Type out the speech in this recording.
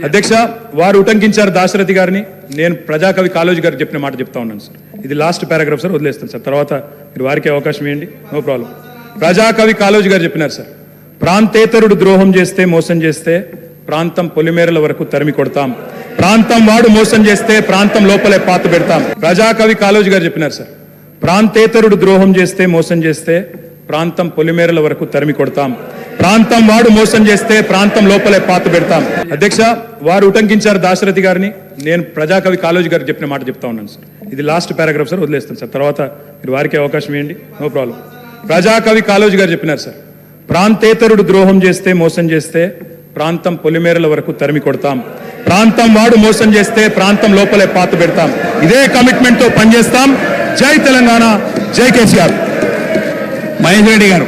అధ్యక్ష వారు ఉటంకించారు దాశరథి గారిని నేను ప్రజాకవి కాళోజీ గారికి చెప్పిన మాట చెప్తా ఉన్నాను సార్. ఇది లాస్ట్ పారాగ్రాఫ్ సార్, వదిలేస్తాను సార్. తర్వాత మీరు వారికి అవకాశం ఇవ్వండి, నో ప్రాబ్లం. ప్రజాకవి కాళోజీ గారు చెప్పినారు సార్, ప్రాంతేతరుడు ద్రోహం చేస్తే మోసం చేస్తే ప్రాంతం పొలిమేరల వరకు తరిమి కొడతాం, ప్రాంతం వాడు మోసం చేస్తే ప్రాంతం లోపలే పాత పెడతాం. ప్రజాకవి కాళోజీ గారు చెప్పినారు సార్, ప్రాంతేతరుడు ద్రోహం చేస్తే మోసం చేస్తే ప్రాంతం పొలిమేరల వరకు తరిమి కొడతాం, ప్రాంతం వాడు మోసం చేస్తే ప్రాంతం లోపలే పాత పెడతాం. అధ్యక్ష వారు ఉటంకించారు దాశరథి గారిని నేను ప్రజాకవి కాళోజీ గారికి చెప్పిన మాట చెప్తా ఉన్నాను సార్. ఇది లాస్ట్ పారాగ్రాఫ్ సార్, వదిలేస్తాను సార్. తర్వాత మీరు వారికి అవకాశం ఇవ్వండి, నో ప్రాబ్లం. ప్రజాకవి కాళోజీ గారు చెప్పినారు సార్, ప్రాంతేతరుడు ద్రోహం చేస్తే మోసం చేస్తే ప్రాంతం పొలిమేరల వరకు తరిమి కొడతాం, ప్రాంతం వాడు మోసం చేస్తే ప్రాంతం లోపలే పాత పెడతాం. ఇదే కమిట్మెంట్ తో పనిచేస్తాం. జై తెలంగాణ, జై కేసీఆర్. మహేష్ రెడ్డి గారు.